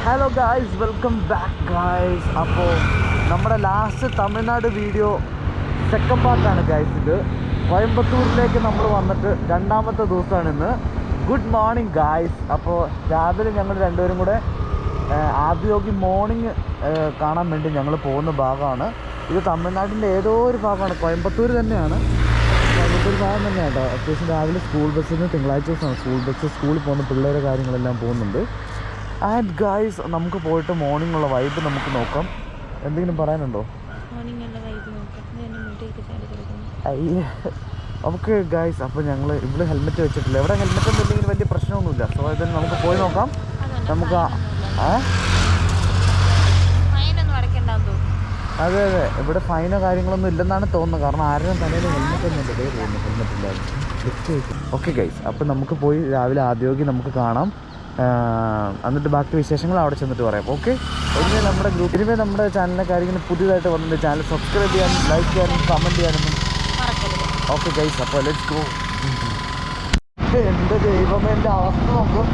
Hello guys, welcome back guys. അപ്പോൾ നമ്മുടെ last Tamil Nadu video second പാർട്ടാണ് ഗായ്സ്. ഇത് കോയമ്പത്തൂരിലേക്ക് നമ്മൾ വന്നിട്ട് രണ്ടാമത്തെ ദിവസമാണ് ഇന്ന്. Good morning guys. അപ്പോൾ രാവിലെ ഞങ്ങൾ രണ്ടുപേരും കൂടെ ആദിയോഗി മോർണിംഗ് കാണാൻ വേണ്ടി ഞങ്ങൾ പോകുന്ന ഭാഗമാണ് ഇത്. തമിഴ്നാട്ടിൻ്റെ ഏതോ ഒരു ഭാഗമാണ്, കോയമ്പത്തൂർ തന്നെയാണ്. കോയമ്പത്തൂർ ഭാഗം തന്നെയാണ് കേട്ടോ. അത്യാവശ്യം രാവിലെ സ്കൂൾ ബസ്സിന് തിങ്കളാഴ്ച ദിവസമാണ് സ്കൂളിൽ പോകുന്ന പിള്ളേരെ കാര്യങ്ങളെല്ലാം പോകുന്നുണ്ട്. ആൻഡ് ഗായ്സ്, നമുക്ക് പോയിട്ട് മോർണിംഗ് ഉള്ള വൈബ് നമുക്ക് നോക്കാം. എന്തെങ്കിലും പറയാനുണ്ടോ? അയ്യേ, ഓക്കെ ഗായ്സ്. അപ്പോൾ ഞങ്ങൾ ഇവിടെ ഹെൽമെറ്റ് വെച്ചിട്ടില്ല. ഇവിടെ ഹെൽമെറ്റ് ഒന്നും ഇല്ലെങ്കിൽ വലിയ പ്രശ്നമൊന്നുമില്ല. സോ ഇതിന് നമുക്ക് പോയി നോക്കാം. നമുക്ക് അതെ അതെ, ഇവിടെ ഫൈനോ കാര്യങ്ങളൊന്നും ഇല്ലെന്നാണ് തോന്നുന്നത്. കാരണം ആരും തലയിൽ ഹെൽമെറ്റ് ഒന്നും ഇല്ല. ഹെൽമെറ്റ് ഇല്ലായിരുന്നു. ഓക്കെ ഗൈസ്, അപ്പം നമുക്ക് പോയി രാവിലെ ആദ്യമൊക്കെ നമുക്ക് കാണാം. എന്നിട്ട് ബാക്കി വിശേഷങ്ങൾ അവിടെ ചെന്നിട്ട് പറയാം. ഓക്കെ, ഇനിമേ നമ്മുടെ ഗ്രൂപ്പിനുമേ നമ്മുടെ ചാനലിലെ കാര്യങ്ങൾ പുതിയതായിട്ട് വന്നിട്ട് ചാനൽ സബ്സ്ക്രൈബ് ചെയ്യാനും ലൈക്ക് ചെയ്യാനും കമൻറ്റ് ചെയ്യാനൊന്നും ഓക്കെ ഗൈസ്. അപ്പോൾ ലെറ്റ്സ് ഗോ. എൻ്റെ ദൈവമേ, എൻ്റെ അവസ്ഥ നോക്കും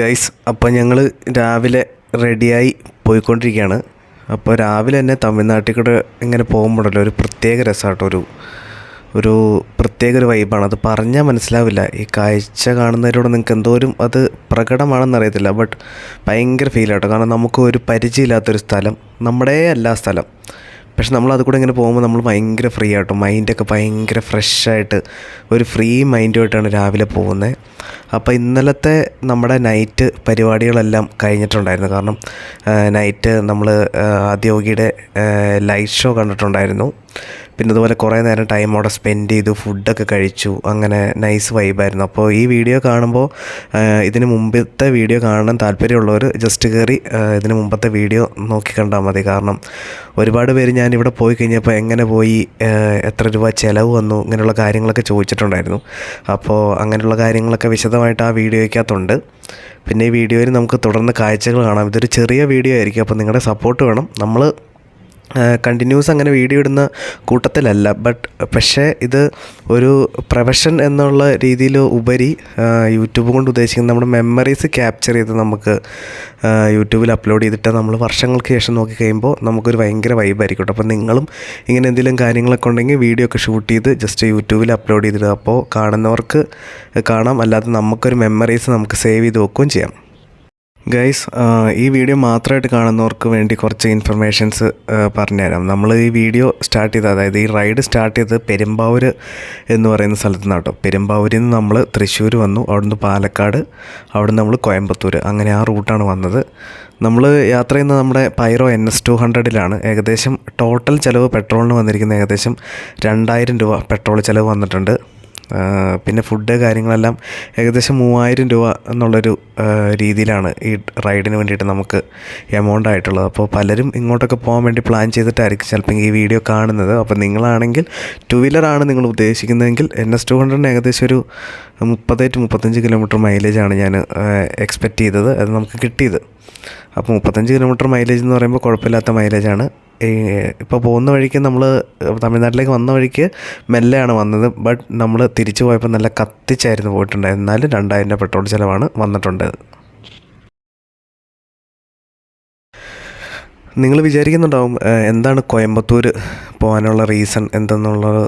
ഗൈസ്. അപ്പോൾ ഞങ്ങൾ രാവിലെ റെഡിയായി പോയിക്കൊണ്ടിരിക്കുകയാണ്. അപ്പോൾ രാവിലെ തന്നെ തമിഴ്നാട്ടിൽ കൂടെ ഇങ്ങനെ പോകുമ്പോഴല്ലോ ഒരു പ്രത്യേക രസമാട്ടോ, ഒരു പ്രത്യേക ഒരു വൈബാണ്. അത് പറഞ്ഞാൽ മനസ്സിലാവില്ല. ഈ കാഴ്ച കാണുന്നവരോട് നിങ്ങൾക്ക് എന്തോരം അത് പ്രകടമാണെന്നറിയത്തില്ല, ബട്ട് ഭയങ്കര ഫീലാട്ടോ. കാരണം നമുക്ക് ഒരു പരിചയമില്ലാത്തൊരു സ്ഥലം, നമ്മുടെ അല്ല സ്ഥലം, പക്ഷെ നമ്മളത് കൂടെ ഇങ്ങനെ പോകുമ്പോൾ നമ്മൾ ഭയങ്കര ഫ്രീ ആട്ടോ. മൈൻഡൊക്കെ ഭയങ്കര ഫ്രഷായിട്ട് ഒരു ഫ്രീ മൈൻഡുമായിട്ടാണ് രാവിലെ പോകുന്നത്. അപ്പോൾ ഇന്നലത്തെ നമ്മുടെ നൈറ്റ് പരിപാടികളെല്ലാം കഴിഞ്ഞിട്ടുണ്ടായിരുന്നു. കാരണം നൈറ്റ് നമ്മൾ ആദിയോഗിയുടെ ലൈറ്റ് ഷോ കണ്ടിട്ടുണ്ടായിരുന്നു. പിന്നെ അതുപോലെ കുറേ നേരം ടൈം അവിടെ സ്പെൻഡ് ചെയ്തു, ഫുഡൊക്കെ കഴിച്ചു. അങ്ങനെ നൈസ് വൈബായിരുന്നു. അപ്പോൾ ഈ വീഡിയോ കാണുമ്പോൾ ഇതിന് മുമ്പത്തെ വീഡിയോ കാണാൻ താല്പര്യമുള്ളവർ ജസ്റ്റ് കയറി ഇതിന് മുമ്പത്തെ വീഡിയോ നോക്കി കണ്ടാൽ മതി. കാരണം ഒരുപാട് പേര് ഞാനിവിടെ പോയി കഴിഞ്ഞപ്പോൾ എങ്ങനെ പോയി, എത്ര രൂപ ചിലവ് വന്നു, ഇങ്ങനെയുള്ള കാര്യങ്ങളൊക്കെ ചോദിച്ചിട്ടുണ്ടായിരുന്നു. അപ്പോൾ അങ്ങനെയുള്ള കാര്യങ്ങളൊക്കെ വിശദമായിട്ട് ആ വീഡിയോയ്ക്കകത്തുണ്ട്. പിന്നെ ഈ വീഡിയോയിൽ നമുക്ക് തുടർന്ന് കാഴ്ചകൾ കാണാം. ഇതൊരു ചെറിയ വീഡിയോ ആയിരിക്കും, അപ്പോൾ നിങ്ങളുടെ സപ്പോർട്ട് വേണം. നമ്മൾ കണ്ടിന്യൂസ് അങ്ങനെ വീഡിയോ ഇടുന്ന കൂട്ടത്തിലല്ല, പക്ഷേ ഇത് ഒരു പ്രൊഫഷൻ എന്നുള്ള രീതിയിൽ ഉപരി യൂട്യൂബ് കൊണ്ട് ഉദ്ദേശിക്കുന്നത് നമ്മുടെ മെമ്മറീസ് ക്യാപ്ചർ ചെയ്ത് നമുക്ക് യൂട്യൂബിൽ അപ്ലോഡ് ചെയ്തിട്ട് നമ്മൾ വർഷങ്ങൾക്ക് ശേഷം നോക്കി കഴിയുമ്പോൾ നമുക്കൊരു ഭയങ്കര വൈബായിരിക്കും. അപ്പോൾ നിങ്ങളും ഇങ്ങനെ എന്തെങ്കിലും കാര്യങ്ങളൊക്കെ ഉണ്ടെങ്കിൽ വീഡിയോ ഒക്കെ ഷൂട്ട് ചെയ്ത് ജസ്റ്റ് യൂട്യൂബിൽ അപ്ലോഡ് ചെയ്തിടുക. അപ്പോൾ കാണുന്നവർക്ക് കാണാം, അല്ലാതെ നമുക്കൊരു മെമ്മറീസ് നമുക്ക് സേവ് ചെയ്ത് വെക്കുകയും ചെയ്യാം. ഗൈസ്, ഈ വീഡിയോ മാത്രമായിട്ട് കാണുന്നവർക്ക് വേണ്ടി കുറച്ച് ഇൻഫർമേഷൻസ് പറഞ്ഞുതരാം. നമ്മൾ ഈ വീഡിയോ സ്റ്റാർട്ട് ചെയ്തത്, അതായത് ഈ റൈഡ് സ്റ്റാർട്ട് ചെയ്തത് പെരുമ്പാവൂർ എന്ന് പറയുന്ന സ്ഥലത്ത് നിന്നാണ് കേട്ടോ. പെരുമ്പാവൂരിൽ നിന്ന് നമ്മൾ തൃശ്ശൂർ വന്നു, അവിടുന്ന് പാലക്കാട്, അവിടുന്ന് നമ്മൾ കോയമ്പത്തൂർ, അങ്ങനെ ആ റൂട്ടാണ് വന്നത്. നമ്മൾ യാത്ര ചെയ്യുന്നത് നമ്മുടെ പൈറോ NS200-ലാണ്. ഏകദേശം ടോട്ടൽ ചിലവ് പെട്രോളിന് വന്നിരിക്കുന്നത് ഏകദേശം 2000 രൂപ പെട്രോൾ ചിലവ് വന്നിട്ടുണ്ട്. പിന്നെ ഫുഡ് കാര്യങ്ങളെല്ലാം ഏകദേശം 3000 രൂപ എന്നുള്ളൊരു രീതിയിലാണ് ഈ റൈഡിന് വേണ്ടിയിട്ട് നമുക്ക് എമൗണ്ട് ആയിട്ടുള്ളത്. അപ്പോൾ പലരും ഇങ്ങോട്ടൊക്കെ പോകാൻ വേണ്ടി പ്ലാൻ ചെയ്തിട്ടായിരിക്കും ചിലപ്പോൾ ഈ വീഡിയോ കാണുന്നത്. അപ്പോൾ നിങ്ങളാണെങ്കിൽ 2 വീലറാണ് നിങ്ങൾ ഉദ്ദേശിക്കുന്നതെങ്കിൽ NS200-ന് ഏകദേശം ഒരു 30-35 കിലോമീറ്റർ മൈലേജാണ് ഞാൻ എക്സ്പെക്റ്റ് ചെയ്തത്. അത് നമുക്ക് കിട്ടിയത്. അപ്പോൾ 35 കിലോമീറ്റർ മൈലേജ് എന്ന് പറയുമ്പോൾ കുഴപ്പമില്ലാത്ത മൈലേജാണ്. ഇപ്പോൾ പോകുന്ന വഴിക്ക് നമ്മൾ തമിഴ്നാട്ടിലേക്ക് വന്ന വഴിക്ക് മെല്ലെയാണ് വന്നത്, ബട്ട് നമ്മൾ തിരിച്ചു പോയപ്പോൾ നല്ല കത്തിച്ചായിരുന്നു പോയിട്ടുണ്ടായത്. എന്നാലും 2000 രൂപ പെട്രോൾ ചിലവാണ് വന്നിട്ടുണ്ട്. നിങ്ങൾ വിചാരിക്കുന്നുണ്ടാവും എന്താണ് കോയമ്പത്തൂർ പോകാനുള്ള റീസൺ എന്തെന്നുള്ളത്.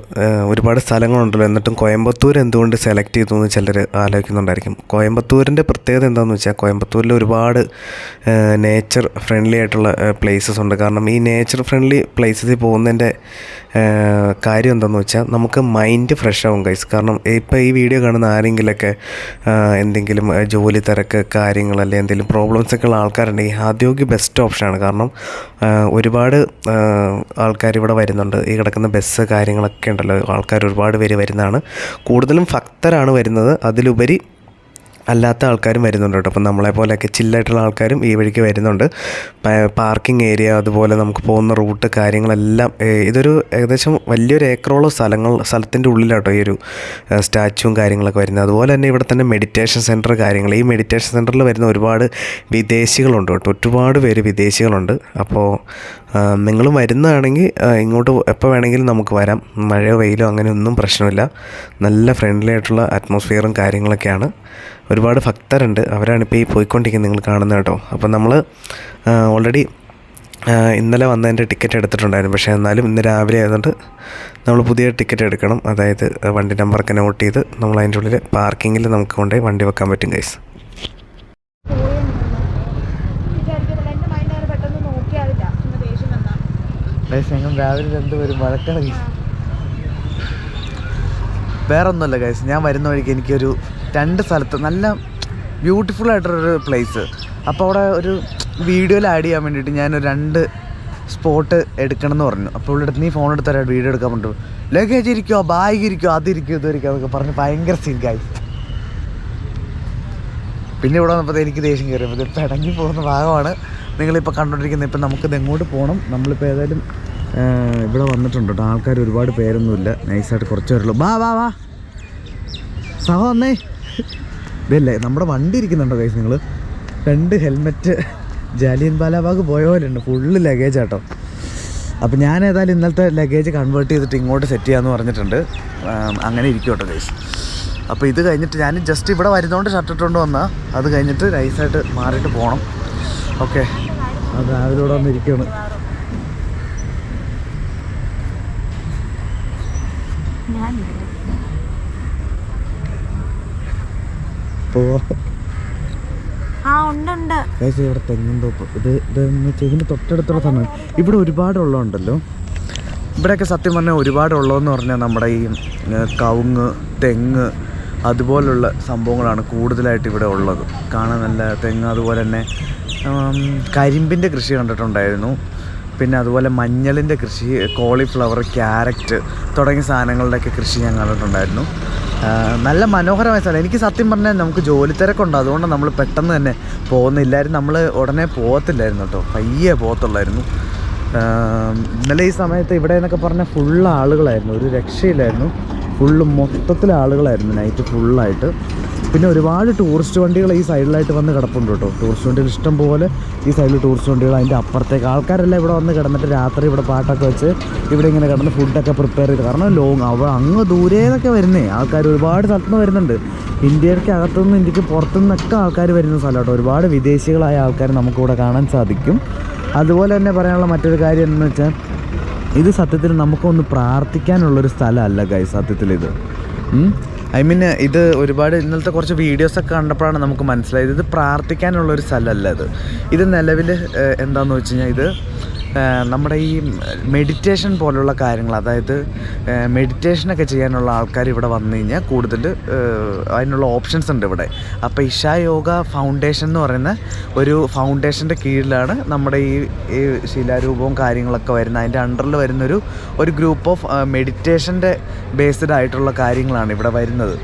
ഒരുപാട് സ്ഥലങ്ങളുണ്ടല്ലോ, എന്നിട്ടും കോയമ്പത്തൂർ എന്തുകൊണ്ട് സെലക്ട് ചെയ്തു എന്ന് ചിലർ ആലോചിക്കുന്നുണ്ടായിരിക്കും. കോയമ്പത്തൂരിൻ്റെ പ്രത്യേകത എന്താണെന്ന് വെച്ചാൽ, കോയമ്പത്തൂരിൽ ഒരുപാട് നേച്ചർ ഫ്രണ്ട്ലി ആയിട്ടുള്ള പ്ലേസസ് ഉണ്ട്. കാരണം ഈ നേച്ചർ ഫ്രണ്ട്ലി പ്ലേസസിൽ പോകുന്നതിൻ്റെ കാര്യം എന്താണെന്ന് വെച്ചാൽ നമുക്ക് മൈൻഡ് ഫ്രഷ് ആവും ഗൈസ്. കാരണം ഇപ്പോൾ ഈ വീഡിയോ കാണുന്ന ആരെങ്കിലുമൊക്കെ എന്തെങ്കിലും ജോലി തിരക്ക് കാര്യങ്ങൾ അല്ലെങ്കിൽ എന്തെങ്കിലും പ്രോബ്ലംസൊക്കെ ഉള്ള ആൾക്കാരുണ്ടെങ്കിൽ ആദ്യമൊക്കെ ബെസ്റ്റ് ഓപ്ഷനാണ്. കാരണം ഒരുപാട് ആൾക്കാർ ഇവിടെ വരുന്നുണ്ട്. ഈ കിടക്കുന്ന ബസ് കാര്യങ്ങളൊക്കെ ഉണ്ടല്ലോ, ആൾക്കാർ ഒരുപാട് പേര് വരുന്നതാണ്. കൂടുതലും ഭക്തരാണ് വരുന്നത്, അതിലുപരി അല്ലാത്ത ആൾക്കാരും വരുന്നുണ്ട് കേട്ടോ. അപ്പം നമ്മളെപ്പോലെയൊക്കെ ചില്ലായിട്ടുള്ള ആൾക്കാരും ഈ വഴിക്ക് വരുന്നുണ്ട്. പാർക്കിംഗ് ഏരിയ, അതുപോലെ നമുക്ക് പോകുന്ന റൂട്ട് കാര്യങ്ങളെല്ലാം, ഇതൊരു ഏകദേശം വലിയൊരു ഏക്കറോളം സ്ഥലത്തിൻ്റെ ഉള്ളിലാട്ടോ ഈ ഒരു സ്റ്റാച്ചുവും കാര്യങ്ങളൊക്കെ വരുന്നത്. അതുപോലെ തന്നെ ഇവിടെ തന്നെ മെഡിറ്റേഷൻ സെൻറ്റർ കാര്യങ്ങൾ, ഈ മെഡിറ്റേഷൻ സെൻറ്ററിൽ വരുന്ന ഒരുപാട് വിദേശികളുണ്ട് കേട്ടോ. ഒരുപാട് പേര് വിദേശികളുണ്ട്. അപ്പോൾ നിങ്ങളും വരുന്നതാണെങ്കിൽ ഇങ്ങോട്ട് എപ്പോൾ വേണമെങ്കിലും നമുക്ക് വരാം. മഴയോ വെയിലോ അങ്ങനെ ഒന്നും പ്രശ്നമില്ല. നല്ല ഫ്രണ്ട്ലി ആയിട്ടുള്ള അറ്റ്മോസ്ഫിയറും കാര്യങ്ങളൊക്കെയാണ്. ഒരുപാട് ഭക്തരുണ്ട്, അവരാണിപ്പോൾ ഈ പോയിക്കൊണ്ടിരിക്കുന്നത് നിങ്ങൾ കാണുന്നത് കേട്ടോ. അപ്പം നമ്മൾ ഓൾറെഡി ഇന്നലെ വന്നതിൻ്റെ ടിക്കറ്റ് എടുത്തിട്ടുണ്ടായിരുന്നു. പക്ഷേ എന്നാലും ഇന്ന് രാവിലെ ആയതുകൊണ്ട് നമ്മൾ പുതിയ ടിക്കറ്റ് എടുക്കണം. അതായത് വണ്ടി നമ്പറൊക്കെ നോട്ട് ചെയ്ത് നമ്മൾ അതിൻ്റെ ഉള്ളിൽ പാർക്കിങ്ങിൽ നമുക്ക് കൊണ്ടുപോയി വണ്ടി വെക്കാൻ പറ്റും ഗൈസ്. ഞങ്ങൾ രാവിലെ രണ്ടുപേരും വഴക്കാണ്. വേറെ ഒന്നുമല്ല ഗൈസ്, ഞാൻ വരുന്ന വഴിക്ക് എനിക്കൊരു 2 സ്ഥലത്ത് നല്ല ബ്യൂട്ടിഫുൾ ആയിട്ടൊരു പ്ലേസ്, അപ്പോൾ അവിടെ ഒരു വീഡിയോയിൽ ആഡ് ചെയ്യാൻ വേണ്ടിയിട്ട് ഞാനൊരു 2 സ്പോട്ട് എടുക്കണം എന്ന് പറഞ്ഞു. അപ്പോൾ ഇവിടെ അടുത്ത് നീ ഫോൺ എടുത്താൽ വീഡിയോ എടുക്കാൻ പറ്റും, ലഗേജ് ഇരിക്കുമോ, ബാഗ് ഇരിക്കുമോ, അതിരിക്കുമോ ഇതൊരിക്കും എന്നൊക്കെ പറഞ്ഞ് ഭയങ്കര സീൻ ഗൈസ്. പിന്നെ ഇവിടെ വന്നപ്പോൾ എനിക്ക് ദേഷ്യം കയറിയപ്പോൾ ഇത് പിടങ്ങി പോകുന്ന ഭാഗമാണ് നിങ്ങളിപ്പോൾ കണ്ടുകൊണ്ടിരിക്കുന്നത്. ഇപ്പം നമുക്കിത് എങ്ങോട്ട് പോകണം, നമ്മളിപ്പോൾ ഏതായാലും ഇവിടെ വന്നിട്ടുണ്ട് കേട്ടോ. ആൾക്കാർ ഒരുപാട് പേരൊന്നുമില്ല, നൈസായിട്ട് കുറച്ച് പേരുള്ളൂ. വാ വാ വാ സഹ വന്നേ. ഇതല്ലേ നമ്മുടെ വണ്ടി ഇരിക്കുന്നുണ്ടോ ഗൈസ് നിങ്ങൾ? 2 ഹെൽമെറ്റ് ജാലിയൻ വാലാബാഗ് പോയ പോലെ ഉണ്ട്, ഫുള്ള് ലഗേജ് ആട്ടോ. അപ്പോൾ ഞാൻ ഏതായാലും ഇന്നലത്തെ ലഗേജ് കൺവേർട്ട് ചെയ്തിട്ട് ഇങ്ങോട്ട് സെറ്റ് ചെയ്യാമെന്ന് പറഞ്ഞിട്ടുണ്ട്. അങ്ങനെ ഇരിക്കും കേട്ടോ ഗൈസ്. അപ്പോൾ ഇത് കഴിഞ്ഞിട്ട് ഞാൻ ജസ്റ്റ് ഇവിടെ വരുന്നതുകൊണ്ട് ഷർട്ട് ഇട്ടുകൊണ്ട് വന്നാൽ അത് കഴിഞ്ഞിട്ട് നൈസായിട്ട് മാറിയിട്ട് പോകണം. ഓക്കെ, അത് രാവിലെ ഇവിടെ വന്നിരിക്കുകയാണ്. ഇവിടെ തെങ്ങും തോപ്പ്, ഇതെന്ന് വെച്ചാൽ ഇതിൻ്റെ തൊട്ടടുത്തുള്ള സമയം ഇവിടെ ഒരുപാടുള്ളതുണ്ടല്ലോ. ഇവിടെയൊക്കെ സത്യം പറഞ്ഞാൽ ഒരുപാടുള്ളതെന്ന് പറഞ്ഞാൽ നമ്മുടെ ഈ കവുങ്ങ്, തെങ്ങ് അതുപോലുള്ള സംഭവങ്ങളാണ് കൂടുതലായിട്ട് ഇവിടെ ഉള്ളത്. കാണാൻ നല്ല തെങ്ങ്, അതുപോലെ തന്നെ കരിമ്പിൻ്റെ കൃഷി കണ്ടിട്ടുണ്ടായിരുന്നു. പിന്നെ അതുപോലെ മഞ്ഞളിൻ്റെ കൃഷി, കോളിഫ്ലവർ, ക്യാരറ്റ് തുടങ്ങിയ സാധനങ്ങളുടെയൊക്കെ കൃഷി ഞാൻ കണ്ടിട്ടുണ്ടായിരുന്നു. നല്ല മനോഹരമായ സ്ഥലം. എനിക്ക് സത്യം പറഞ്ഞാൽ നമുക്ക് ജോലി തിരക്കുണ്ട്, അതുകൊണ്ട് നമ്മൾ പെട്ടെന്ന് തന്നെ പോകുന്നില്ലായിരുന്നു. നമ്മൾ ഉടനെ പോകത്തില്ലായിരുന്നു കേട്ടോ, പയ്യെ പോകത്തുള്ളായിരുന്നു. ഇന്നലെ ഈ സമയത്ത് ഇവിടെ എന്നൊക്കെ പറഞ്ഞാൽ ഫുള്ള് ആളുകളായിരുന്നു, ഒരു രക്ഷയില്ലായിരുന്നു. ഫുള്ള് മൊത്തത്തിൽ ആളുകളായിരുന്നു നൈറ്റ് ഫുള്ളായിട്ട്. പിന്നെ ഒരുപാട് ടൂറിസ്റ്റ് വണ്ടികൾ ഈ സൈഡിലായിട്ട് വന്ന് കിടപ്പുണ്ട് കേട്ടോ. ടൂറിസ്റ്റ് വണ്ടികൾ ഇഷ്ടം പോലെ ഈ സൈഡിൽ ടൂറിസ്റ്റ് വണ്ടികൾ. അതിൻ്റെ അപ്പുറത്തേക്ക് ആൾക്കാരെല്ലാം ഇവിടെ വന്ന് കിടന്നിട്ട് രാത്രി ഇവിടെ പാട്ടൊക്കെ വെച്ച് ഇവിടെ ഇങ്ങനെ കിടന്ന് ഫുഡൊക്കെ പ്രിപ്പയർ ചെയ്ത്, കാരണം ലോങ് അങ്ങ് ദൂരേന്നൊക്കെ വരുന്നേ ആൾക്കാർ ഒരുപാട് സ്ഥലത്തുനിന്ന് വരുന്നുണ്ട്. ഇന്ത്യക്ക് അകത്തുനിന്ന് ഇന്ത്യക്ക് പുറത്തുനിന്നൊക്കെ ആൾക്കാർ വരുന്ന സ്ഥലം കേട്ടോ. ഒരുപാട് വിദേശികളായ ആൾക്കാർ നമുക്കിവിടെ കാണാൻ സാധിക്കും. അതുപോലെ തന്നെ പറയാനുള്ള മറ്റൊരു കാര്യം എന്ന് വെച്ചാൽ ഇത് സത്യത്തിൽ നമുക്കൊന്ന് പ്രാർത്ഥിക്കാനുള്ളൊരു സ്ഥലമല്ല ഗൈസ്. സത്യത്തിൽ ഇത് ഇത് ഒരുപാട് ഇന്നലത്തെ കുറച്ച് വീഡിയോസൊക്കെ കണ്ടപ്പോഴാണ് നമുക്ക് മനസ്സിലായത് ഇത് പ്രാർത്ഥിക്കാനുള്ളൊരു സ്ഥലമല്ല. ഇത് നിലവിൽ എന്താണെന്ന് വെച്ച് കഴിഞ്ഞാൽ ഇത് നമ്മുടെ ഈ മെഡിറ്റേഷൻ പോലുള്ള കാര്യങ്ങൾ, അതായത് മെഡിറ്റേഷനൊക്കെ ചെയ്യാനുള്ള ആൾക്കാർ ഇവിടെ വന്നു കഴിഞ്ഞാൽ കൂടുതൽ അതിനുള്ള ഓപ്ഷൻസ് ഉണ്ട് ഇവിടെ. അപ്പോൾ ഇഷ യോഗ ഫൗണ്ടേഷൻ എന്ന് പറയുന്ന ഒരു ഫൗണ്ടേഷൻ്റെ കീഴിലാണ് നമ്മുടെ ഈ ശിലാരൂപവും കാര്യങ്ങളൊക്കെ വരുന്നത്. അതിൻ്റെ അണ്ടറിൽ വരുന്നൊരു ഗ്രൂപ്പ് ഓഫ് മെഡിറ്റേഷൻ്റെ ബേസ്ഡ് ആയിട്ടുള്ള കാര്യങ്ങളാണ് ഇവിടെ വരുന്നത്.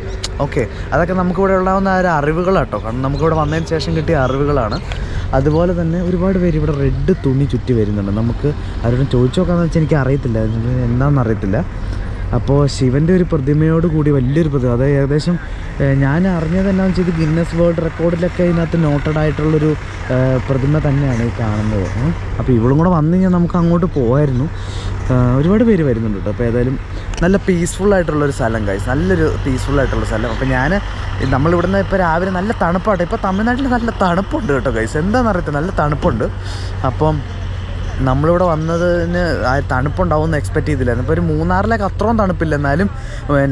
ഓക്കെ, അതൊക്കെ നമുക്കിവിടെ ഉണ്ടാകുന്ന ഒരു അറിവുകളാട്ടോ, കാരണം നമുക്കിവിടെ വന്നതിന് ശേഷം കിട്ടിയ അറിവുകളാണ്. അതുപോലെ തന്നെ ഒരുപാട് പേര് ഇവിടെ റെഡ് തുണി ചുറ്റി വരുന്നുണ്ട്. നമുക്ക് ആരോടും ചോദിച്ചു നോക്കാമെന്ന് വെച്ചാൽ എനിക്ക് അറിയത്തില്ല, എന്താണെന്ന് അറിയത്തില്ല. അപ്പോൾ ശിവൻ്റെ ഒരു പ്രതിമയോട് കൂടി വലിയൊരു പ്രതിമ, അതായത് ഏകദേശം ഞാൻ അറിഞ്ഞത് എന്താണെന്ന് വെച്ചാൽ ഇത് ഗിന്നസ് വേൾഡ് റെക്കോർഡിലൊക്കെ ഇതിനകത്ത് നോട്ടഡ് ആയിട്ടുള്ളൊരു പ്രതിമ തന്നെയാണ് ഈ കാണുന്നത്. അപ്പോൾ ഇവളും കൂടെ വന്നു കഴിഞ്ഞാൽ നമുക്ക് അങ്ങോട്ട് പോകായിരുന്നു. ഒരുപാട് പേര് വരുന്നുണ്ട് കേട്ടോ. അപ്പോൾ ഏതായാലും നല്ല പീസ്ഫുള്ളായിട്ടുള്ളൊരു സ്ഥലം ഗൈസ്, നല്ലൊരു പീസ്ഫുള്ളായിട്ടുള്ള സ്ഥലം. അപ്പോൾ നമ്മളിവിടുന്ന് ഇപ്പോൾ രാവിലെ നല്ല തണുപ്പാട്ടോ. ഇപ്പോൾ തമിഴ്നാട്ടിൽ നല്ല തണുപ്പുണ്ട് കേട്ടോ ഗൈസ്, എന്താണെന്ന് അറിയത്തില്ല, നല്ല തണുപ്പുണ്ട്. അപ്പം നമ്മളിവിടെ വന്നതിന് തണുപ്പുണ്ടാവുമെന്ന് എക്സ്പെക്റ്റ് ചെയ്തില്ലായിരുന്നു. ഇപ്പോൾ ഒരു മൂന്നാറിലേക്ക് അത്രയും തണുപ്പില്ല, എന്നാലും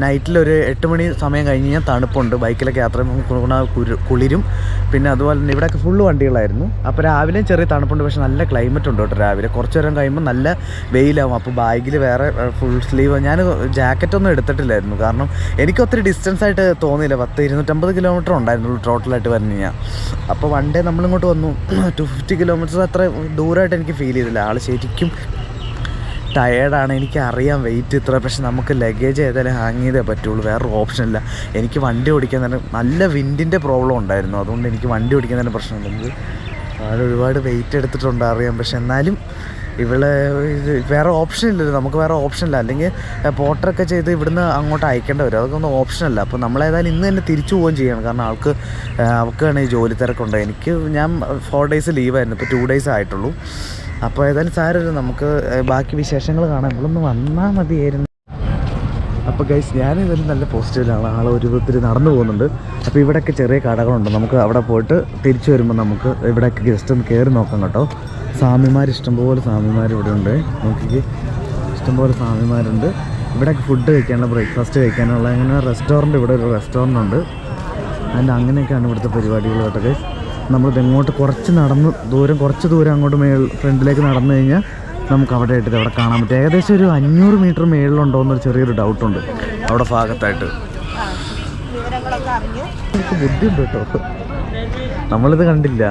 നൈറ്റിലൊരു 8 മണി സമയം കഴിഞ്ഞ് കഴിഞ്ഞാൽ തണുപ്പുണ്ട്. ബൈക്കിലൊക്കെ യാത്ര കുളിരും. പിന്നെ അതുപോലെ തന്നെ ഇവിടെയൊക്കെ ഫുള്ള് വണ്ടികളായിരുന്നു. അപ്പോൾ രാവിലെയും ചെറിയ തണുപ്പുണ്ട്, പക്ഷേ നല്ല ക്ലൈമറ്റ് ഉണ്ട് കേട്ടോ. രാവിലെ കുറച്ച് നേരം കഴിയുമ്പോൾ നല്ല വെയിലാവും. അപ്പോൾ ബാഗിൽ വേറെ ഫുൾ സ്ലീവ്, ഞാൻ ജാക്കറ്റൊന്നും എടുത്തിട്ടില്ലായിരുന്നു, കാരണം എനിക്ക് ഒത്തിരി ഡിസ്റ്റൻസ് ആയിട്ട് തോന്നിയില്ല. 250 കിലോമീറ്റർ ഉണ്ടായിരുന്നുള്ളൂ ടോട്ടലായിട്ട് പറഞ്ഞു കഴിഞ്ഞാൽ. അപ്പോൾ വൺ ഡേ നമ്മളിങ്ങോട്ട് വന്നു, 250 കിലോമീറ്റർ അത്ര ദൂരമായിട്ട് എനിക്ക് ഫീൽ ചെയ്തില്ല. ആൾ ശരിക്കും ടയേർഡാണ്, എനിക്കറിയാം വെയിറ്റ് ഇത്ര, പക്ഷെ നമുക്ക് ലഗേജ് ഏതായാലും ഹാങ് ചെയ്തേ പറ്റുള്ളൂ, വേറൊരു ഓപ്ഷനില്ല. എനിക്ക് വണ്ടി ഓടിക്കാൻ തന്നെ നല്ല വിൻഡിൻ്റെ പ്രോബ്ലം ഉണ്ടായിരുന്നു, അതുകൊണ്ട് എനിക്ക് വണ്ടി ഓടിക്കാൻ തന്നെ പ്രശ്നമുണ്ട്. എനിക്ക് ആൾ ഒരുപാട് വെയിറ്റ് എടുത്തിട്ടുണ്ട് അറിയാം, പക്ഷെ എന്നാലും ഇവിടെ വേറെ ഓപ്ഷൻ ഇല്ലല്ലോ, നമുക്ക് വേറെ ഓപ്ഷനില്ല. അല്ലെങ്കിൽ പോർട്ടറൊക്കെ ചെയ്ത് ഇവിടുന്ന് അങ്ങോട്ട് അയക്കേണ്ടി വരും, അതൊക്കെ ഒന്നും ഓപ്ഷനല്ല. അപ്പോൾ നമ്മളേതായാലും ഇന്ന് തന്നെ തിരിച്ചു പോവുകയും ചെയ്യണം, കാരണം അവൾക്കാണ് ഈ ജോലി തിരക്കുണ്ട്. ഞാൻ 4 ഡേയ്സ് ലീവായിരുന്നു, ഇപ്പോൾ 2 ഡേയ്സ് ആയിട്ടുള്ളൂ. അപ്പോൾ ഏതായാലും സാരമില്ല, നമുക്ക് ബാക്കി വിശേഷങ്ങൾ കാണാം. ഇവിടൊന്ന് വന്നാൽ മതിയായിരുന്നു. അപ്പോൾ ഗൈസ് ഞാനിതൊരു നല്ല പോസിറ്റീവിലാണ്. ആൾ ഒരു വിധത്തിൽ നടന്നു പോകുന്നുണ്ട്. അപ്പോൾ ഇവിടെയൊക്കെ ചെറിയ കടകളുണ്ട്. നമുക്ക് അവിടെ പോയിട്ട് തിരിച്ചു വരുമ്പോൾ നമുക്ക് ഇവിടെയൊക്കെ ജസ്റ്റ് ഒന്ന് കയറി നോക്കാം കേട്ടോ. സ്വാമിമാർ ഇഷ്ടംപോലെ സ്വാമിമാർ ഇവിടെ ഉണ്ട്. നോക്കിക്ക് ഇഷ്ടംപോലെ സ്വാമിമാരുണ്ട്. ഇവിടെയൊക്കെ ഫുഡ് കഴിക്കാനുള്ള ബ്രേക്ക്ഫാസ്റ്റ് കഴിക്കാനുള്ള അങ്ങനെ റെസ്റ്റോറൻറ്റ്, ഇവിടെ ഒരു റെസ്റ്റോറൻറ്റ് ഉണ്ട്. അതിൻ്റെ അങ്ങനെയൊക്കെയാണ് ഇവിടുത്തെ പരിപാടികൾ കേട്ടോ ഗൈസ്. നമ്മളിത് എങ്ങോട്ട് കുറച്ച് ദൂരം അങ്ങോട്ട് ഫ്രണ്ടിലേക്ക് നടന്നു കഴിഞ്ഞാൽ നമുക്ക് അവിടെ ആയിട്ട് അവിടെ കാണാൻ പറ്റും. ഏകദേശം ഒരു 500 മീറ്റർ മേളിലുണ്ടോ എന്നൊരു ചെറിയൊരു ഡൗട്ടുണ്ട് അവിടെ ഭാഗത്തായിട്ട്. എനിക്ക് ബുദ്ധിയുണ്ട് കേട്ടോ, നമ്മളിത് കണ്ടില്ല.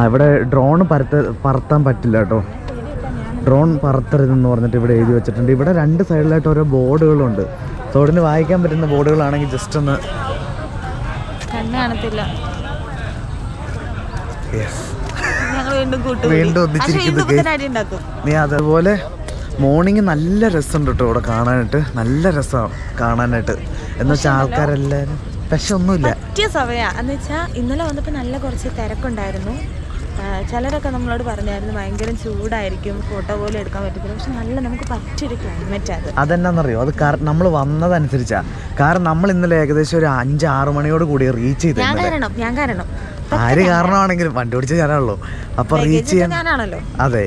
ഇവിടെ ഡ്രോൺ പറത്താൻ പറ്റില്ല കേട്ടോ. ഡ്രോൺ പറത്തരുതെന്ന് പറഞ്ഞിട്ട് ഇവിടെ എഴുതി വെച്ചിട്ടുണ്ട്. ഇവിടെ 2 സൈഡിലായിട്ട് ഓരോ ബോർഡുകളുണ്ട്. തോടിന് വായിക്കാൻ പറ്റുന്ന ബോർഡുകളാണെങ്കിൽ ജസ്റ്റ് ഒന്ന് കാണത്തില്ല. വീണ്ടും നീ അതേപോലെ മോർണിംഗ് നല്ല രസമുണ്ട് കേട്ടോ ഇവിടെ കാണാനായിട്ട്. നല്ല രസമാണ് കാണാനായിട്ട്. എന്ന് വെച്ചാൽ ആൾക്കാരെല്ലാവരും പക്ഷെ ഒന്നുമില്ല പറ്റിയ സമയമാണ്. എന്ന് വെച്ചാൽ ഇന്നലെ വന്നപ്പോൾ നല്ല കുറച്ച് തിരക്കുണ്ടായിരുന്നു. ചിലരൊക്കെ നമ്മളോട് പറഞ്ഞായിരുന്നു ഭയങ്കര ചൂടായിരിക്കും, ഫോട്ടോ പോലും എടുക്കാൻ പറ്റത്തില്ല. പക്ഷെ നല്ല നമുക്ക് പറ്റിയൊരു ക്ലൈമറ്റ്. അതെന്നാന്നറിയോ, അത് നമ്മൾ വന്നതനുസരിച്ചാ. കാരണം നമ്മൾ ഇന്നലെ ഏകദേശം ഒരു 5-6 മണിയോട് കൂടി റീച്ച് ചെയ്ത്. ഞാൻ കാരണം ആര് കാരണമാണെങ്കിലും വണ്ടി ഓടിച്ച ഞാനാണല്ലോ. അപ്പോൾ റീച്ച് ചെയ്യാൻ അതെ.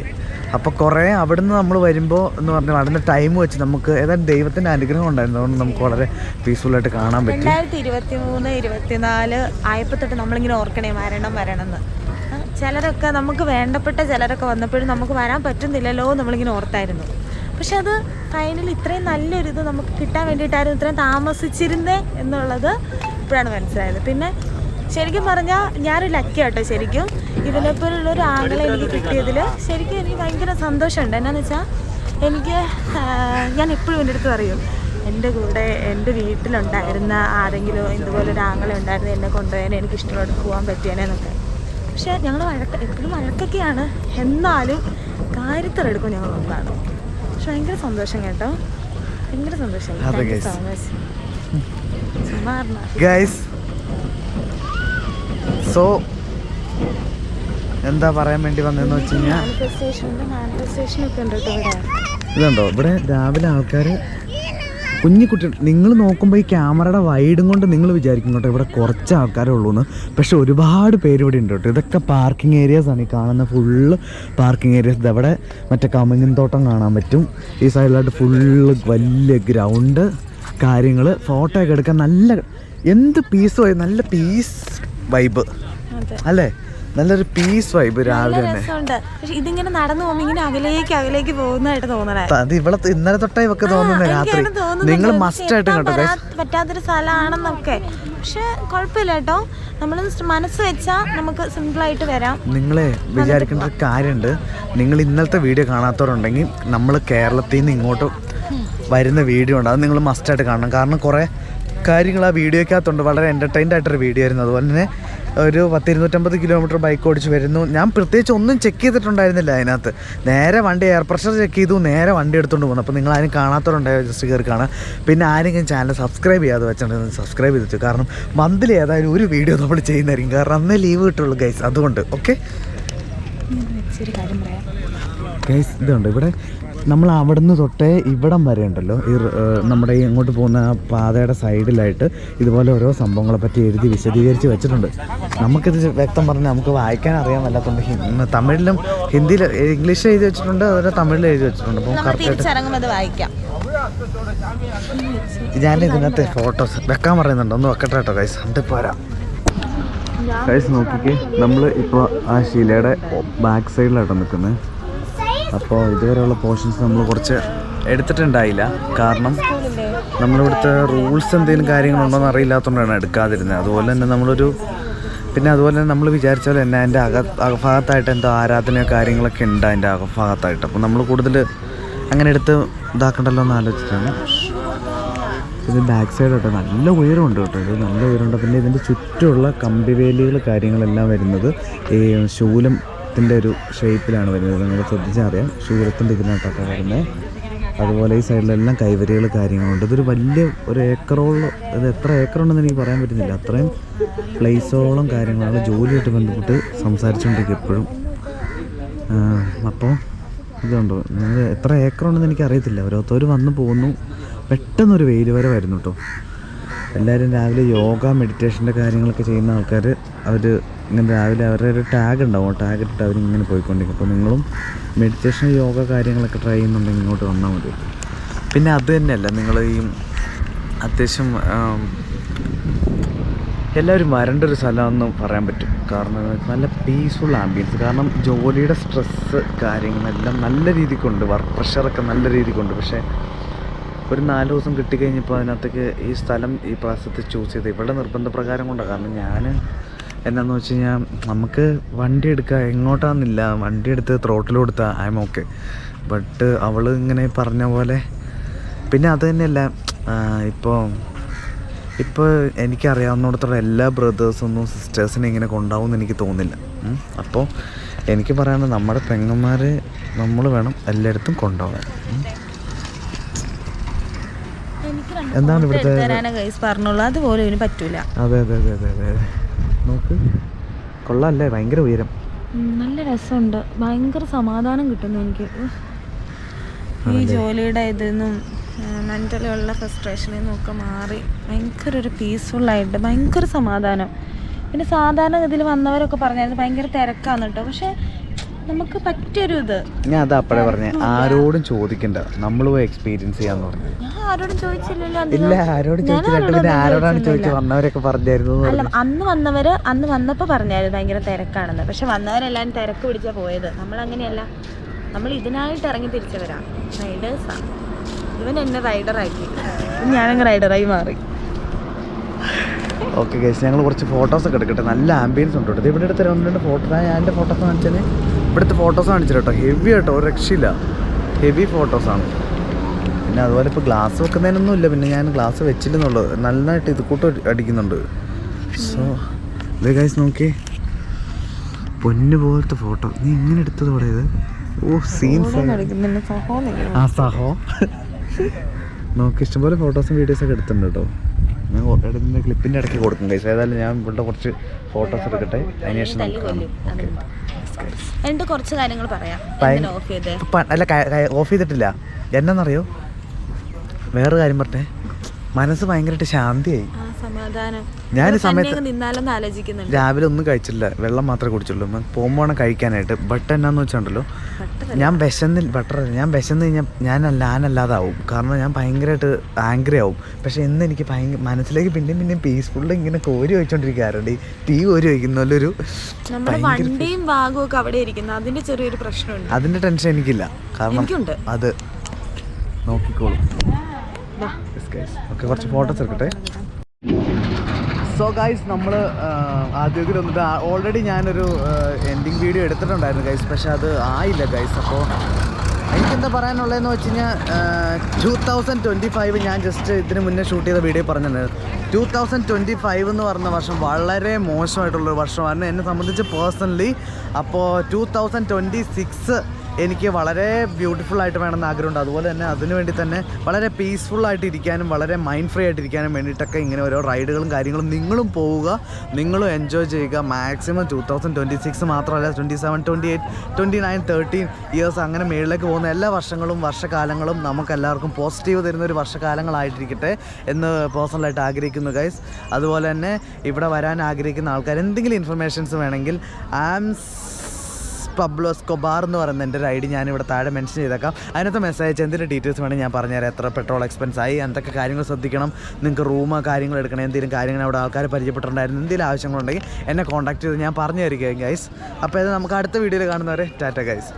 അപ്പോൾ കുറേ അവിടുന്ന് നമ്മൾ വരുമ്പോൾ എന്ന് പറഞ്ഞാൽ അവിടുന്ന് ടൈം വെച്ച് നമുക്ക് ഏതായാലും ദൈവത്തിൻ്റെ അനുഗ്രഹം ഉണ്ടായിരുന്നു. അതുകൊണ്ട് നമുക്ക് വളരെ പീസ്ഫുള്ളായിട്ട് കാണാൻ പറ്റും. 2023-24 ആയപ്പോൾ തൊട്ട് നമ്മളിങ്ങനെ ഓർക്കണേ വരണം എന്ന്. ചിലരൊക്കെ നമുക്ക് വേണ്ടപ്പെട്ട ചിലരൊക്കെ വന്നപ്പോഴും നമുക്ക് വരാൻ പറ്റുന്നില്ലല്ലോ നമ്മളിങ്ങനെ ഓർത്തായിരുന്നു. പക്ഷെ അത് ഫൈനലി ഇത്രയും നല്ലൊരിത് നമുക്ക് കിട്ടാൻ വേണ്ടിയിട്ടായിരുന്നു ഇത്രയും താമസിച്ചിരുന്നേ എന്നുള്ളത് ഇപ്പോഴാണ് മനസ്സിലായത്. പിന്നെ ശരിക്കും പറഞ്ഞാൽ ഞാനൊരു ലക്കി ആട്ടോ. ശരിക്കും ഇതിനെപ്പോലുള്ളൊരു ആളെ എനിക്ക് കിട്ടിയതിൽ ശരിക്കും എനിക്ക് ഭയങ്കര സന്തോഷമുണ്ട്. എന്നാന്ന് വെച്ചാൽ ഞാൻ എപ്പോഴും എൻ്റെ അടുത്ത് പറയും, എൻ്റെ കൂടെ എൻ്റെ വീട്ടിലുണ്ടായിരുന്ന ആരെങ്കിലും ഇതുപോലെ ഒരു ആങ്ങളെ ഉണ്ടായിരുന്നു, എന്നെ കൊണ്ടുപോയാൽ എനിക്ക് ഇഷ്ടമുള്ള പോകാൻ പറ്റിയേനെന്നൊക്കെ. പക്ഷേ ഞങ്ങൾ എപ്പോഴും വഴക്കൊക്കെയാണ്, എന്നാലും കാര്യത്തിലെടുക്കും ഞങ്ങൾ നോക്കാണ്. പക്ഷെ ഭയങ്കര സന്തോഷം കേട്ടോ, ഭയങ്കര സന്തോഷം. സോ എന്താ പറയാൻ വേണ്ടി വന്നതെന്ന് വെച്ച് കഴിഞ്ഞാൽ ഇതുണ്ടോ ഇവിടെ രാവിലെ ആൾക്കാർ കുഞ്ഞിക്കുട്ടി നിങ്ങൾ നോക്കുമ്പോൾ ഈ ക്യാമറയുടെ വൈഡും കൊണ്ട് നിങ്ങൾ വിചാരിക്കും കേട്ടോ ഇവിടെ കുറച്ച് ആൾക്കാരേ ഉള്ളൂ എന്ന്. പക്ഷെ ഒരുപാട് പേര് ഇവിടെ ഉണ്ട് കേട്ടോ. ഇതൊക്കെ പാർക്കിംഗ് ഏരിയാസാണ്. ഈ കാണുന്ന ഫുള്ള് പാർക്കിംഗ് ഏരിയാസ്. ഇതവിടെ മറ്റേ കമങ്ങിൻ തോട്ടം കാണാൻ പറ്റും. ഈ സൈഡിലായിട്ട് ഫുള്ള് വലിയ ഗ്രൗണ്ട് കാര്യങ്ങൾ. ഫോട്ടോ ഒക്കെ എടുക്കാൻ നല്ല എന്ത് പീസ് നല്ല പീസ് വൈബ് അല്ലേ, നല്ലൊരു പീസ് വൈബ് രാവിലെ തന്നെ. ഇതിങ്ങനെ നടന്നു പോകുമ്പോൾ ഇങ്ങനെ അകലേക്ക് പോകുന്നതായിട്ട് തോന്നണേ. അത് ഇവിടെ ഇന്നലെ തൊട്ടേ ഒക്കെ തോന്നുന്നത് രാത്രി. നിങ്ങൾ മസ്റ്റ് ആയിട്ട് കേട്ടോ പറ്റാത്തൊരു സ്ഥലമാണെന്നൊക്കെ. പക്ഷെ കുഴപ്പമില്ല കേട്ടോ, നമ്മൾ മനസ്സ് വെച്ചാൽ നമുക്ക് സിമ്പിളായിട്ട് വരാം. നിങ്ങളെ വിചാരിക്കേണ്ട ഒരു കാര്യമുണ്ട്. നിങ്ങൾ ഇന്നലത്തെ വീഡിയോ കാണാത്തവരുണ്ടെങ്കിൽ നമ്മൾ കേരളത്തിൽ നിന്ന് ഇങ്ങോട്ട് വരുന്ന വീഡിയോ ഉണ്ട്, അത് നിങ്ങൾ മസ്റ്റായിട്ട് കാണണം. കാരണം കുറേ കാര്യങ്ങൾ ആ വീഡിയോക്കകത്തുണ്ട്. വളരെ എൻ്റർടൈൻഡ് ആയിട്ടൊരു വീഡിയോ ആയിരുന്നു. അതുപോലെ തന്നെ ഒരു 10-250 കിലോമീറ്റർ ബൈക്ക് ഓടിച്ച് വരുന്നു. ഞാൻ പ്രത്യേകിച്ച് ഒന്നും ചെക്ക് ചെയ്തിട്ടുണ്ടായിരുന്നില്ല അതിനകത്ത്. നേരെ വണ്ടി എയർ പ്രഷർ ചെക്ക് ചെയ്തു, നേരെ വണ്ടി എടുത്തുകൊണ്ട് പോകുന്നു. അപ്പോൾ നിങ്ങൾ ആരും കാണാത്തവരുണ്ടായോ ജസ്റ്റ് കയറി കാണാം. പിന്നെ ആരെങ്കിലും ചാനൽ സബ്സ്ക്രൈബ് ചെയ്യാതെ വെച്ചിട്ടുണ്ടെങ്കിൽ സബ്സ്ക്രൈബ് ചെയ്ത് വെച്ചു. കാരണം മന്ത്ലി ഏതായാലും ഒരു വീഡിയോ നമ്മൾ ചെയ്യുന്നതായിരിക്കും. കാരണം അന്നേ ലീവ് കിട്ടുള്ളൂ ഗൈസ്. അതുകൊണ്ട് ഓക്കെ ഗൈസ്, ഇതുണ്ട് ഇവിടെ നമ്മൾ അവിടെ നിന്ന് തൊട്ടേ ഇവിടം വരെ ഉണ്ടല്ലോ, ഈ നമ്മുടെ ഈ ഇങ്ങോട്ട് പോകുന്ന ആ പാതയുടെ സൈഡിലായിട്ട് ഇതുപോലെ ഓരോ സംഭവങ്ങളെ പറ്റി എഴുതി വിശദീകരിച്ച് വെച്ചിട്ടുണ്ട്. നമുക്കിത് വ്യക്തം പറഞ്ഞാൽ നമുക്ക് വായിക്കാൻ അറിയാൻ വല്ലാത്തതുകൊണ്ട് തമിഴിലും ഹിന്ദിയിലും ഇംഗ്ലീഷിൽ എഴുതി വെച്ചിട്ടുണ്ട്, അതുപോലെ തമിഴിൽ എഴുതി വെച്ചിട്ടുണ്ട്. അപ്പം കറക്റ്റായിട്ട് ഞാൻ ഇതിനകത്ത് ഫോട്ടോസ് വെക്കാൻ പറയുന്നുണ്ട്. ഒന്ന് വെക്കട്ടെ കേട്ടോ ഗൈസ്, എന്നിട്ട് പോരാ. ഗൈസ് നോക്കിക്കേ, നമ്മൾ ഇപ്പോൾ ആ ശിലയുടെ ബാക്ക് സൈഡിലായിട്ടാണ് നിൽക്കുന്നത്. അപ്പോൾ ഇതുവരെയുള്ള പോർഷൻസ് നമ്മൾ കുറച്ച് എടുത്തിട്ടുണ്ടായില്ല. കാരണം നമ്മളിവിടുത്തെ റൂൾസ് എന്തെങ്കിലും കാര്യങ്ങളുണ്ടോയെന്ന് അറിയില്ലാത്തതുകൊണ്ടാണ് എടുക്കാതിരുന്നത്. അതുപോലെ തന്നെ അതുപോലെ തന്നെ നമ്മൾ വിചാരിച്ച പോലെ തന്നെ അതിൻ്റെ അകഭാഗത്തായിട്ട് എന്തോ ആരാധനയോ കാര്യങ്ങളൊക്കെ ഉണ്ട് അതിൻ്റെ അകഭാഗത്തായിട്ട്. അപ്പോൾ നമ്മൾ കൂടുതൽ അങ്ങനെ എടുത്ത് ഇതാക്കണ്ടല്ലോ എന്ന് ആലോചിച്ചിട്ടാണ്. ഇത് ബാക്ക് സൈഡ് കേട്ടോ, നല്ല ഉയരമുണ്ട് കേട്ടോ. ഇത് നല്ല ഉയരമുണ്ട്. പിന്നെ ഇതിൻ്റെ ചുറ്റുമുള്ള കമ്പിവേലികൾ കാര്യങ്ങളെല്ലാം വരുന്നത് ഈ ശൂലത്തിൻ്റെ ഒരു ഷേപ്പിലാണ് വരുന്നത്. നിങ്ങൾ ശ്രദ്ധിച്ചാൽ അറിയാം, ശൂലത്തിൻ്റെ ഇതിനകത്തൊക്കെ വരുന്നത്. അതുപോലെ ഈ സൈഡിലെല്ലാം കൈവരികൾ കാര്യങ്ങളുണ്ട്. ഇതൊരു വലിയ ഒരു ഏക്കറോളം, ഇത് എത്ര ഏക്കറുണ്ടെന്ന് എനിക്ക് പറയാൻ പറ്റുന്നില്ല, അത്രയും പ്ലേസോളം കാര്യങ്ങളാണ് ജോലിയായിട്ട് ബന്ധപ്പെട്ട് സംസാരിച്ചുകൊണ്ടിരിക്കും എപ്പോഴും. അപ്പോൾ ഇതുണ്ടോ, നിങ്ങൾ എത്ര ഏക്കറുണ്ടെന്ന് എനിക്കറിയത്തില്ല. ഓരോരുത്തർ വന്ന് പോകുന്നു, പെട്ടെന്നൊരു വെയിൽ വരെ വരുന്നു കേട്ടോ. എല്ലാവരും രാവിലെ യോഗ മെഡിറ്റേഷൻ്റെ കാര്യങ്ങളൊക്കെ ചെയ്യുന്ന ആൾക്കാർ അവർ ഇങ്ങനെ രാവിലെ അവരുടെ ഒരു ടാഗ് ഉണ്ടാവും, ടാഗ് ഇട്ടിട്ട് അവരിങ്ങനെ പോയിക്കൊണ്ടിരിക്കും. അപ്പോൾ നിങ്ങളും മെഡിറ്റേഷൻ യോഗ കാര്യങ്ങളൊക്കെ ട്രൈ ചെയ്യുന്നുണ്ടെങ്കിൽ ഇങ്ങോട്ട് വന്നാൽ മതി. പിന്നെ അത് തന്നെയല്ല, നിങ്ങൾ ഈ അത്യാവശ്യം എല്ലാവരും വരേണ്ട ഒരു സ്ഥലമെന്ന് പറയാൻ പറ്റും. കാരണം നല്ല പീസ്ഫുൾ ആംബിയൻസ്. കാരണം ജോലിയുടെ സ്ട്രെസ്സ് കാര്യങ്ങളെല്ലാം നല്ല രീതിക്കുണ്ട്, വർക്ക് പ്രഷറൊക്കെ നല്ല രീതിക്കുണ്ട്. പക്ഷേ ഒരു 4 ദിവസം കിട്ടിക്കഴിഞ്ഞപ്പോൾ അതിനകത്തേക്ക് ഈ സ്ഥലം ഈ പ്രാവശ്യത്തെ ചൂസ് ചെയ്ത് ഇവിടെ നിർബന്ധപ്രകാരം കൊണ്ടാണ്. കാരണം ഞാൻ എന്നാന്ന് വെച്ച് കഴിഞ്ഞാൽ നമുക്ക് വണ്ടി എടുക്കുക എങ്ങോട്ടാണെന്നില്ല, വണ്ടി എടുത്ത് ത്രോട്ടിൽ കൊടുത്താൽ ഐ എം ഓക്കെ. ബട്ട് അവൾ ഇങ്ങനെ പറഞ്ഞ പോലെ പിന്നെ അത് തന്നെയല്ല, ഇപ്പോൾ എനിക്കറിയാവുന്നിടത്തോളം എല്ലാ ബ്രദേഴ്സൊന്നും സിസ്റ്റേഴ്സിനെ ഇങ്ങനെ കൊണ്ടാവും എന്ന് എനിക്ക് തോന്നുന്നില്ല. അപ്പോൾ എനിക്ക് പറയാനുള്ളത് നമ്മുടെ പെങ്ങന്മാർ നമ്മൾ വേണം എല്ലായിടത്തും കൊണ്ടുപോകാൻ. എന്താണ് ഇവിടുത്തെ പറഞ്ഞോളൂ, അതുപോലെ ഇവന് പറ്റൂല. അതെ അതെ അതെ അതെ അതെ, നോക്ക് കൊള്ളാമല്ലേ, ഭയങ്കര ഉയരം, നല്ല രസമുണ്ട്, ഭയങ്കര സമാധാനം കിട്ടുന്നു എനിക്ക്. ഈ ജോലിയുടെ ഇതിന്നും മെൻ്റലി ഉള്ള ഫ്രസ്ട്രേഷനിൽ നിന്നൊക്കെ മാറി ഭയങ്കര ഒരു പീസ്ഫുള്ളായിട്ട് ഭയങ്കര സമാധാനം. പിന്നെ സാധാരണ ഇതിൽ വന്നവരൊക്കെ പറഞ്ഞായിരുന്നു ഭയങ്കര തിരക്കാന്ന് കേട്ടോ. പക്ഷെ നമുക്ക് പറ്റിയൊരു ഇത് ഞാൻ അത് അപ്പോഴേ പറഞ്ഞേ, ആരോടും ചോദിക്കണ്ട, നമ്മൾ പോയി എക്സ്പീരിയൻസ് ചെയ്യാന്ന് പറഞ്ഞു. ഞാൻ ആരോടും ചോദിച്ചില്ലല്ലോ. ഇല്ല, ആരോടും ചോദിച്ചില്ല. പിന്നെ ആരോടാണ് ചോദിച്ചു? വന്നവരൊക്കെ പറഞ്ഞായിരുന്നു. അല്ല, അന്ന് വന്നപ്പോൾ പറഞ്ഞായിരുന്നു ഭയങ്കര തിരക്കാണെന്ന്. പക്ഷെ വന്നവരെല്ലാവരും തിരക്ക് പിടിച്ചാൽ പോയത്. നമ്മളങ്ങനെയല്ല, നമ്മൾ ഇതിനായിട്ട് ഇറങ്ങി തിരിച്ചവരാ, റൈഡേഴ്സാണ്. ഇവൻ എന്നെ റൈഡറാക്കി, ഞാനങ്ങ് റൈഡറായി മാറി. ഓക്കെ ഗൈസ്, ഞങ്ങൾ കുറച്ച് ഫോട്ടോസൊക്കെ എടുക്കട്ടെ. നല്ല ആംബിയൻസ് ഉണ്ട് കേട്ടോ. ഇവിടെ എടുത്ത് 2 ഫോട്ടോ, ഞാൻ എൻ്റെ ഫോട്ടോസ് കാണിച്ചത്, ഇവിടുത്തെ ഫോട്ടോസ് കാണിച്ചില്ല കേട്ടോ. ഹെവി കേട്ടോ, ഒരു രക്ഷയില്ല, ഹെവി ഫോട്ടോസാണ്. പിന്നെ അതുപോലെ ഇപ്പോൾ ഗ്ലാസ് വെക്കുന്നതിനൊന്നും ഇല്ല, പിന്നെ ഞാൻ ഗ്ലാസ് വെച്ചില്ലെന്നുള്ളത്, നന്നായിട്ട് ഇത് കൂട്ട് അടിക്കുന്നുണ്ട്. സോ ഇത് ഗൈസ് നോക്കി, പൊന്നു പോലത്തെ ഫോട്ടോ. നീ ഇങ്ങനെ എടുത്തത് ഇവിടെ ഇത്? ഓ സീൻസ് ആ സഹോ നോക്കി, ഇഷ്ടംപോലെ ഫോട്ടോസും വീഡിയോസൊക്കെ എടുത്തിട്ടുണ്ട് കേട്ടോ. ഞാൻ എടുക്കുന്ന ക്ലിപ്പിൻ്റെ ഇടയ്ക്ക് കൊടുക്കും ഗൈസ്. ഏതായാലും ഞാൻ ഇവിടെ കുറച്ച് ഫോട്ടോസ് എടുക്കട്ടെ, അതിനുശേഷം എന്നിട്ട് കുറച്ച് കാര്യങ്ങൾ പറയാം. അല്ല ഓഫ് ചെയ്തിട്ടില്ല, എന്നാന്നറിയോ, വേറൊരു കാര്യം പറഞ്ഞേ, മനസ്സ് ഭയങ്കരമായിട്ട് ശാന്തിയായി. ഞാൻ ഈ സമയത്ത് രാവിലെ ഒന്നും കഴിച്ചില്ല, വെള്ളം മാത്രമേ കുടിച്ചുള്ളൂ. പോകുമ്പോൾ കഴിക്കാനായിട്ട്. ബട്ട് എന്നാന്ന് വെച്ചിട്ടുണ്ടല്ലോ, ഞാൻ വിശന്ന് കഴിഞ്ഞാൽ ഞാനല്ലാതാവും. കാരണം ഞാൻ ഭയങ്കരമായിട്ട് ആംഗ്രി ആവും. പക്ഷെ ഇന്ന് എനിക്ക് മനസ്സിലേക്ക് പിന്നെയും പീസ്ഫുള്ളി ഇങ്ങനെ കോരി വെച്ചോണ്ടിരിക്കാറുണ്ട്. ടീ കോരി വയ്ക്കുന്നൊരു വണ്ടിയും ഭാഗവും ഒക്കെ അവിടെ ഇരിക്കുന്നു, അതിന്റെ ചെറിയൊരു പ്രശ്നമുണ്ട്. അതിന്റെ ടെൻഷൻ എനിക്കില്ല, കാരണം അത് നോക്കിക്കോളും. ഓക്കെ, കുറച്ച് ഫോട്ടോസ് എടുക്കട്ടെ. സോ ഗൈസ്, നമ്മൾ ആദ്യമൊക്കെ വന്നിട്ട് ഓൾറെഡി ഞാനൊരു എൻഡിങ് വീഡിയോ എടുത്തിട്ടുണ്ടായിരുന്നു ഗൈസ്, പക്ഷെ അത് ആയില്ല ഗൈസ്. അപ്പോൾ എനിക്കെന്താ പറയാനുള്ളതെന്ന് വെച്ച് കഴിഞ്ഞാൽ 2025 ഞാൻ ജസ്റ്റ് ഇതിന് മുന്നേ ഷൂട്ട് ചെയ്ത വീഡിയോ പറഞ്ഞിട്ടുണ്ട്. 2025 എന്ന് പറഞ്ഞ വർഷം വളരെ മോശമായിട്ടുള്ളൊരു വർഷമാണ് എന്നെ സംബന്ധിച്ച് പേഴ്സണലി. അപ്പോൾ 2026 എനിക്ക് വളരെ ബ്യൂട്ടിഫുൾ ആയിട്ട് വേണമെന്ന് ആഗ്രഹമുണ്ട്. അതുപോലെ തന്നെ അതിനുവേണ്ടി തന്നെ വളരെ പീസ്ഫുള്ളായിട്ട് ഇരിക്കാനും വളരെ മൈൻഡ് ഫ്രീ ആയിട്ട് ഇരിക്കാനും വേണ്ടിയിട്ടൊക്കെ ഇങ്ങനെ ഓരോ റൈഡുകളും കാര്യങ്ങളും നിങ്ങളും പോവുക, നിങ്ങളും എൻജോയ് ചെയ്യുക. മാക്സിമം 2026 മാത്രമല്ല, 27, 28, 29, 13 ഇയേഴ്സ് അങ്ങനെ മേളിലേക്ക് പോകുന്ന എല്ലാ വർഷക്കാലങ്ങളും നമുക്കെല്ലാവർക്കും പോസിറ്റീവ് തരുന്ന ഒരു വർഷകാലങ്ങളായിട്ടിരിക്കട്ടെ എന്ന് പേഴ്സണലായിട്ട് ആഗ്രഹിക്കുന്നു ഗൈസ്. അതുപോലെ തന്നെ ഇവിടെ വരാൻ ആഗ്രഹിക്കുന്ന ആൾക്കാർ എന്തെങ്കിലും ഇൻഫർമേഷൻസ് വേണമെങ്കിൽ പബ്ലോ എസ്കോബാർ എന്ന് പറയുന്ന എൻ്റെ ഒരു ഐഡി ഞാനിവിടെ താഴെ മെൻഷൻ ചെയ്തേക്കാം. അതിനകത്ത് മെസ്സേജ് എന്തിൻ്റെ ഡീറ്റെയിൽസ് വേണമെങ്കിൽ ഞാൻ പറഞ്ഞുതരാം. എത്ര പെട്രോൾ എക്സ്പെൻസ് ആയി, എന്തൊക്കെ കാര്യങ്ങൾ ശ്രദ്ധിക്കണം, നിങ്ങൾക്ക് റൂമോ കാര്യങ്ങൾ എടുക്കണം, എന്തെങ്കിലും കാര്യങ്ങൾ അവിടെ ആൾക്കാർ പരിചയപ്പെട്ടിട്ടുണ്ടായിരുന്നു, എന്തെങ്കിലും ആവശ്യങ്ങളുണ്ടെങ്കിൽ എന്നെ കോൺടാക്ട് ചെയ്ത് ഞാൻ പറഞ്ഞു തരികയും ഗൈസ്. അപ്പോൾ ഇത് നമുക്ക് അടുത്ത വീഡിയോയിൽ കാണുന്നവരെ ടാറ്റ ഗൈസ്.